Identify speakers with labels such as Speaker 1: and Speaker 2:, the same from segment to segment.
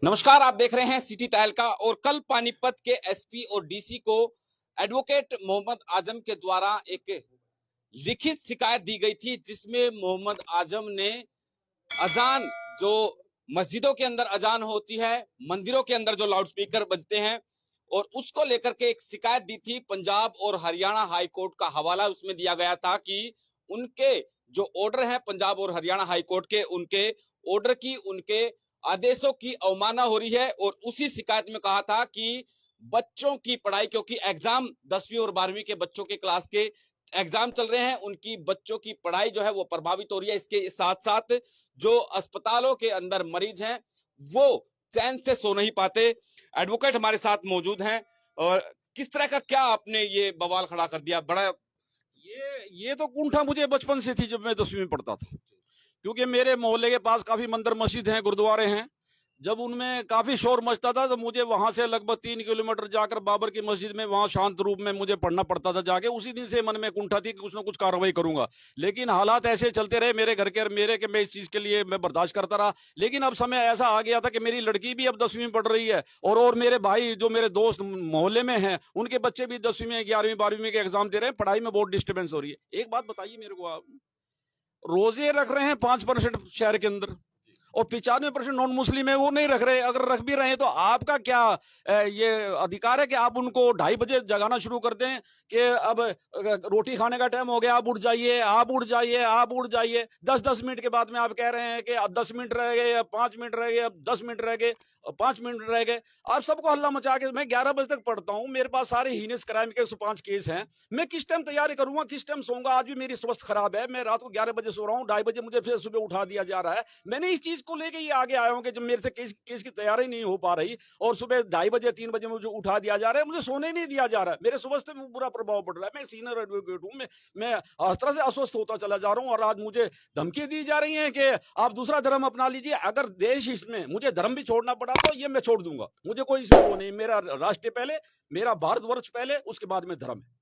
Speaker 1: नमस्कार, आप देख रहे हैं सिटी तहलका। और कल पानीपत के एसपी और डीसी को एडवोकेट मोहम्मद आजम के द्वारा एक लिखित शिकायत दी गई थी, जिसमें मोहम्मद आजम ने अजान, जो मस्जिदों के अंदर अजान होती है, मंदिरों के अंदर जो लाउडस्पीकर बजते हैं, और उसको लेकर के एक शिकायत दी थी। पंजाब और हरियाणा हाई कोर्ट का हवाला उसमें दिया गया था कि उनके जो ऑर्डर है पंजाब और हरियाणा हाई कोर्ट के, उनके ऑर्डर की, उनके आदेशों की अवमानना हो रही है। और उसी शिकायत में कहा था कि बच्चों की पढ़ाई, क्योंकि एग्जाम 10वीं और 12वीं के बच्चों के क्लास के एग्जाम चल रहे हैं, उनकी बच्चों की पढ़ाई जो है वो प्रभावित हो रही है। इसके साथ साथ जो अस्पतालों के अंदर मरीज हैं वो चैन से सो नहीं पाते। एडवोकेट हमारे साथ मौजूद हैं। और किस तरह का क्या आपने ये बवाल खड़ा कर दिया? बड़ा
Speaker 2: ये तो कुंठा मुझे बचपन से थी, जब मैं 10वीं में पढ़ता था। क्योंकि मेरे मोहल्ले के पास काफी मंदिर मस्जिद हैं, गुरुद्वारे हैं। जब उनमें काफी शोर मचता था तो मुझे वहां से लगभग 3 किलोमीटर जाकर बाबर की मस्जिद में वहां शांत रूप में मुझे पढ़ना पड़ता था जाके। उसी दिन से मन में कुंठा थी कि कुछ ना कुछ कार्रवाई करूंगा। लेकिन हालात ऐसे चलते रहे मेरे घर के और मेरे के, मैं इस चीज के लिए मैं बर्दाश्त करता रहा। लेकिन अब समय ऐसा आ गया था कि मेरी लड़की भी अब 10वीं में पढ़ रही है, और मेरे भाई जो मेरे दोस्त मोहल्ले में हैं उनके बच्चे भी 10वीं में, 11वीं, 12वीं के एग्जाम दे रहे हैं। पढ़ाई में बहुत डिस्टर्बेंस हो रही है। एक बात बताइए मेरे को, आप रोजे रख रहे हैं 5% शहर के अंदर, और 95% नॉन मुस्लिम है, वो नहीं रख रहे। अगर रख भी रहे हैं तो आपका क्या ये अधिकार है कि आप उनको 2:30 बजे जगाना शुरू कर दें कि अब रोटी खाने का टाइम हो गया, आप उठ जाइए, आप उठ जाइए, आप उठ जाइए। 10-10 मिनट के बाद में आप कह रहे हैं कि अब 10 मिनट रह गए, अब 5 मिनट रह गए, अब 10 मिनट रह गए, 5 मिनट रह गए। आप सबको हल्ला मचा के, मैं 11 बजे तक पढ़ता हूँ, मेरे पास सारे हीनस क्राइम के 105 केस हैं। मैं किस टाइम तैयारी करूंगा, किस टाइम सोऊंगा? आज भी मेरी स्वास्थ्य खराब है, मैं रात को 11 बजे सो रहा हूँ, 2:30 बजे मुझे फिर सुबह उठा दिया जा रहा है। मैंने इस चीज को लेके ये आगे आया हूं कि जब मेरे से केस की तैयारी नहीं हो पा रही और सुबह 2:30 बजे 3 बजे मुझे उठा दिया जा रहा है, मुझे सोने नहीं दिया जा रहा है, मेरे स्वास्थ्य में बुरा प्रभाव पड़ रहा है। मैं सीनियर एडवोकेट हूं, मैं हर तरह से अस्वस्थ होता चला जा रहा हूं। और आज मुझे धमकी दी जा रही है कि आप दूसरा धर्म अपना लीजिए। अगर देश इसमें मुझे धर्म भी छोड़ना पड़ा तो ये मैं छोड़ दूंगा, मुझे कोई इसमें वो नहीं। मेरा राष्ट्र पहले, मेरा भारतवर्ष पहले, उसके बाद में धर्म है।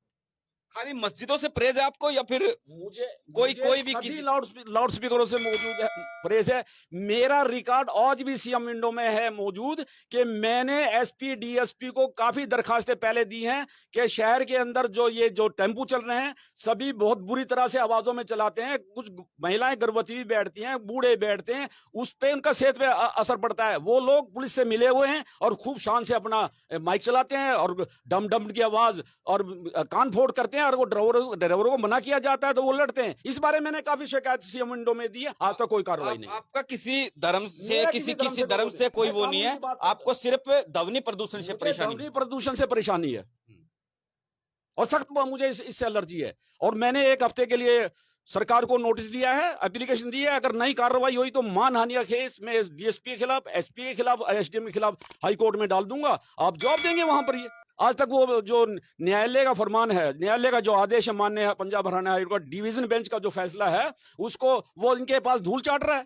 Speaker 1: खाली मस्जिदों से परहेज है आपको, या फिर
Speaker 2: मुझे
Speaker 1: कोई भी
Speaker 2: सभी
Speaker 1: किसी?
Speaker 2: लाउड स्पीकरों से मौजूद है, प्रेस है। मेरा रिकॉर्ड आज भी सीएम विंडो में है मौजूद कि मैंने एसपी डीएसपी को काफी दरखास्तें पहले दी हैं कि शहर के अंदर जो टेम्पू चल रहे हैं सभी बहुत बुरी तरह से आवाजों में चलाते हैं। कुछ महिलाएं गर्भवती भी बैठती हैं, बूढ़े बैठते हैं, उस पे उनका सेहत पे असर पड़ता है। वो लोग पुलिस से मिले हुए हैं और खूब शान से अपना माइक चलाते हैं और डम डम की आवाज और कान फोड़ करते हैं, और वो ड्राइवरों को मना किया जाता है तो वो लड़ते हैं। इस बारे में मैंने काफी शिकायत सीएम विंडो में दी है, आज तक कोई कार्रवाई नहीं।
Speaker 1: आपका किसी धर्म से,
Speaker 2: मेरा
Speaker 1: किसी धर्म से कोई वो नहीं है, आपको सिर्फ ध्वनि प्रदूषण से परेशानी?
Speaker 2: ध्वनि प्रदूषण से परेशानी है और सख्त मुझे इससे एलर्जी है। और मैंने 1 हफ्ते के लिए सरकार को नोटिस दिया है, एप्लीकेशन दी है। अगर नई कार्रवाई हुई तो मानहानि का केस मैं डीएसपी के खिलाफ, एसपी के खिलाफ, एसडीएम के खिलाफ हाई कोर्ट में डाल दूंगा। आप जवाब देंगे वहां पर। ये आज तक वो जो न्यायालय का फरमान है, न्यायालय का जो आदेश है, माननीय Punjab Haryana high court division bench का जो फैसला है, उसको वो इनके पास धूल चाट रहा है।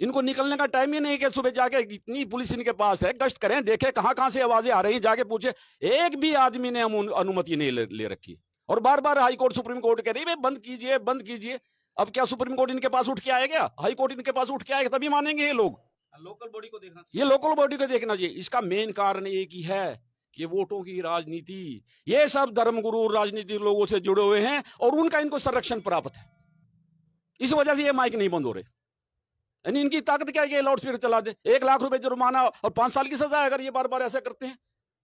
Speaker 2: इनको निकलने का टाइम ही नहीं कि सुबह जाके, इतनी पुलिस इनके पास है, गश्त करें, देखें कहां कहां से आवाजें आ रही हैं, जाके पूछे। एक भी आदमी ने अनुमति नहीं ले रखी। और बार बार हाई कोर्ट, सुप्रीम कोर्ट कह रही है बंद कीजिए, बंद कीजिए। अब क्या सुप्रीम कोर्ट इनके पास उठ के आएगा? हाई कोर्ट इनके पास उठ के आएगा तभी मानेंगे ये लोग।
Speaker 1: लोकल बॉडी को देखना
Speaker 2: ये लोकल बॉडी को देखना चाहिए। इसका मेन कारण एक ही है कि वोटों की राजनीति। ये सब धर्मगुरु राजनीतिक लोगों से जुड़े हुए हैं और उनका इनको संरक्षण प्राप्त है। इस वजह से ये माइक नहीं बंद हो रहे। यानी इनकी ताकत क्या है कि लाउड स्पीकर चला दे, 1 लाख रुपए जुर्माना और 5 साल की सजा है अगर ये बार बार ऐसा करते हैं।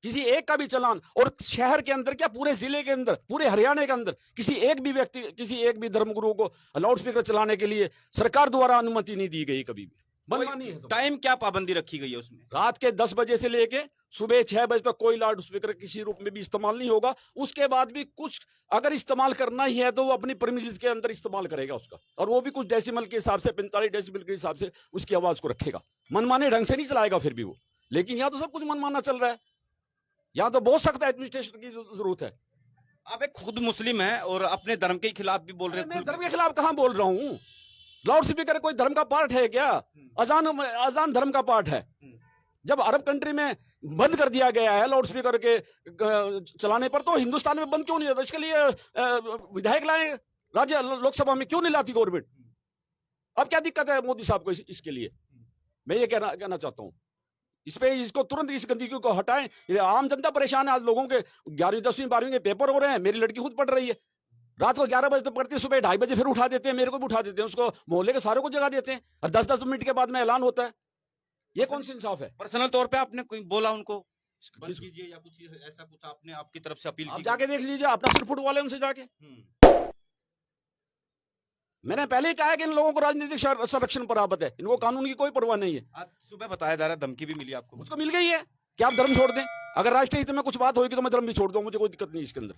Speaker 2: किसी एक का भी चलान, और शहर के अंदर क्या पूरे जिले के अंदर, पूरे हरियाणा के अंदर किसी एक भी व्यक्ति, किसी एक भी धर्मगुरु को लाउड स्पीकर चलाने के लिए सरकार द्वारा अनुमति नहीं दी गई कभी भी। मनमानी है।
Speaker 1: टाइम क्या पाबंदी रखी गई है उसमें?
Speaker 2: रात के 10 बजे से लेके सुबह 6 बजे तक कोई लाउड स्पीकर किसी रूप में भी इस्तेमाल नहीं होगा। उसके बाद भी कुछ अगर इस्तेमाल करना ही है तो वो अपनी प्रीमिसेस के अंदर इस्तेमाल करेगा उसका, और वो भी कुछ डेसिमल के हिसाब से, 45 डेसिमल के हिसाब से उसकी आवाज को रखेगा। मनमाने ढंग से नहीं चलाएगा फिर भी वो। लेकिन यहाँ तो सब कुछ मनमाना चल रहा है, यहाँ तो बहुत सख्त एडमिनिस्ट्रेशन की जरूरत है।
Speaker 1: आप एक खुद मुस्लिम हैं और अपने धर्म के खिलाफ भी बोल रहे हैं।
Speaker 2: मैं धर्म के खिलाफ कहां बोल रहा हूँ? लाउड स्पीकर कोई धर्म का पार्ट है क्या? अजान धर्म का पार्ट है। जब अरब कंट्री में बंद कर दिया गया है लाउड स्पीकर के चलाने पर, तो हिंदुस्तान में बंद क्यों नहीं होता? इसके लिए विधायक लाए राज्य लोकसभा में, क्यों नहीं लाती गवर्नमेंट? अब क्या दिक्कत है मोदी साहब को इसके लिए? मैं ये कहना चाहता हूं, इस पे इसको तुरंत इस गंदगी को हटाएं। ये आम जनता परेशान है। आज लोगों के 11वीं 10वीं 12वीं के पेपर हो रहे हैं। मेरी लड़की खुद पढ़ रही है, रात को 11 बजे तक पढ़ती है, सुबह 2:30 बजे फिर उठा देते हैं, मेरे को भी उठा देते हैं, उसको मोहल्ले के सारे को जगा देते हैं, और 10-10 मिनट के बाद में ऐलान होता है। ये कौन सी इंसाफ है?
Speaker 1: पर्सनल तौर पे आपने कोई बोला उनको बंद कीजिए या कुछ ऐसा, कुछ आपने आपकी तरफ से अपील
Speaker 2: आप
Speaker 1: की?
Speaker 2: जाके देख लीजिए, अपना सिर फुट वाले उनसे जाके। मैंने पहले ही कहा है कि इन लोगों को राजनीतिक संरक्षण बराबर है, इनको कानून की कोई परवाह नहीं है।
Speaker 1: आज सुबह बताया जा रहा है धमकी भी मिली आपको?
Speaker 2: मुझको मिल गई है कि आप धर्म छोड़ दें। अगर राष्ट्रीय हित में कुछ बात होगी तो मैं धर्म भी छोड़ दूं, मुझे कोई दिक्कत नहीं इसके अंदर।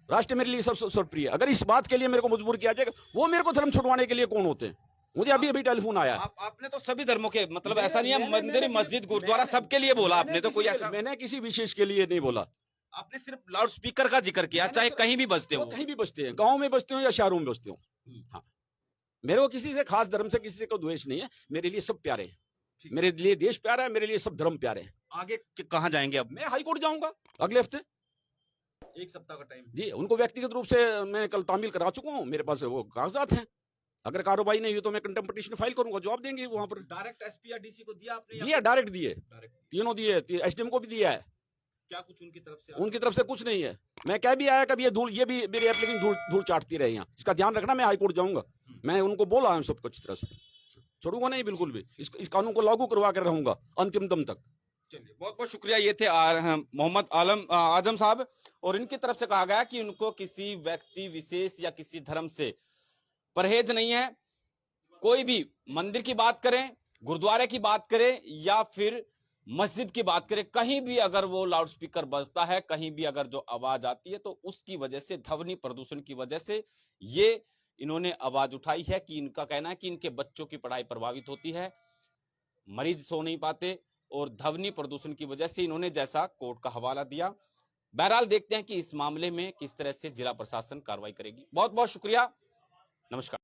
Speaker 2: राष्ट्र मेरे लिए सब प्रिय है। अगर इस बात के लिए मेरे को मजबूर किया जाएगा, वो मेरे को धर्म छुड़वाने के लिए कौन होते हैं? मुझे अभी अभी टेलीफोन आया।
Speaker 1: आपने तो सभी धर्मों के, मतलब ऐसा नहीं है मंदिर मस्जिद गुरुद्वारा सबके लिए बोला आपने, तो कोई ऐसा?
Speaker 2: मैंने किसी विशेष के लिए नहीं बोला।
Speaker 1: आपने सिर्फ लाउड स्पीकर का जिक्र किया, चाहे कहीं भी बजते हो।
Speaker 2: कहीं भी बजते हैं, गाँव में बजते हो या शहरों में बजते हो। हाँ, मेरे को किसी से खास धर्म से किसी से कोई द्वेष नहीं है। मेरे लिए सब प्यारे हैं, मेरे लिए देश प्यारा है, मेरे लिए सब धर्म प्यारे हैं।
Speaker 1: आगे कहाँ जाएंगे अब?
Speaker 2: मैं हाईकोर्ट जाऊंगा अगले हफ्ते।
Speaker 1: 1 सप्ताह का टाइम
Speaker 2: जी, उनको व्यक्तिगत रूप से मैं कल तामील करा चुका हूँ, मेरे पास वो कागजात हैं। अगर कार्रवाई नहीं हुई तो मैं कंटेम्प्ट पिटीशन फाइल करूंगा, जवाब देंगे वहां पर।
Speaker 1: डायरेक्ट एसपी या डीसी को दिया आपने?
Speaker 2: दिया, डायरेक्ट दिए, तीनों दिए, एसडीएम को भी दिया है।
Speaker 1: क्या कुछ उनकी तरफ से?
Speaker 2: उनकी तरफ से कुछ नहीं है। मैं कह भी आया कभी ये भी मेरी एप्लीकेशन धूल चाटती रहे यहाँ, इसका ध्यान रखना। मैं हाईकोर्ट जाऊंगा, मैं उनको बोला हूँ सब कुछ तरह से, छोड़ूंगा नहीं बिल्कुल भी। इस कानून को लागू करवा कर रहूंगा अंतिम दम तक।
Speaker 1: चलिए, बहुत बहुत शुक्रिया। ये थे मोहम्मद आजम साहब, और इनकी तरफ से कहा गया कि उनको किसी व्यक्ति विशेष या किसी धर्म से परहेज नहीं है। कोई भी मंदिर की बात करें, गुरुद्वारे की बात करें या फिर मस्जिद की बात करें, कहीं भी अगर वो लाउड स्पीकर बजता है, कहीं भी अगर जो आवाज आती है, तो उसकी वजह से, ध्वनि प्रदूषण की वजह से ये इन्होंने आवाज उठाई है। कि इनका कहना है कि इनके बच्चों की पढ़ाई प्रभावित होती है, मरीज सो नहीं पाते, और ध्वनि प्रदूषण की वजह से इन्होंने जैसा कोर्ट का हवाला दिया। बहरहाल देखते हैं कि इस मामले में किस तरह से जिला प्रशासन कार्रवाई करेगी। बहुत बहुत शुक्रिया, नमस्कार।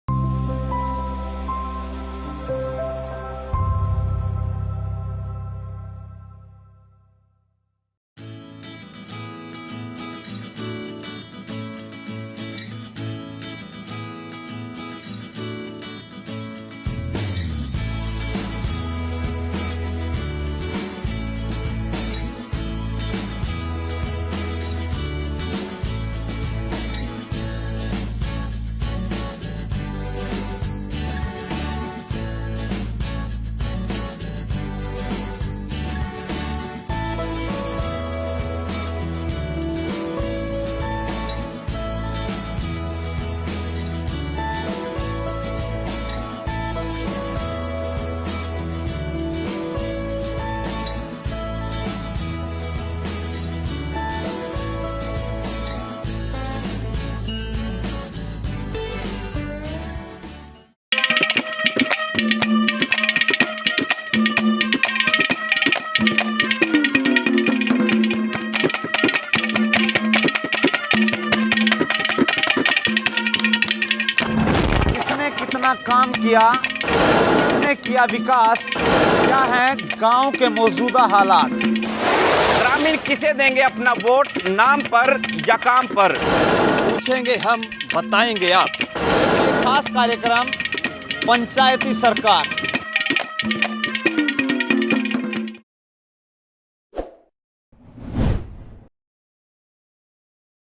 Speaker 3: कितना काम किया, किसने किया विकास, क्या है गांव के मौजूदा हालात।
Speaker 1: ग्रामीण किसे देंगे अपना वोट, नाम पर या काम पर?
Speaker 4: पूछेंगे हम, बताएंगे आप।
Speaker 3: ये खास कार्यक्रम पंचायती सरकार।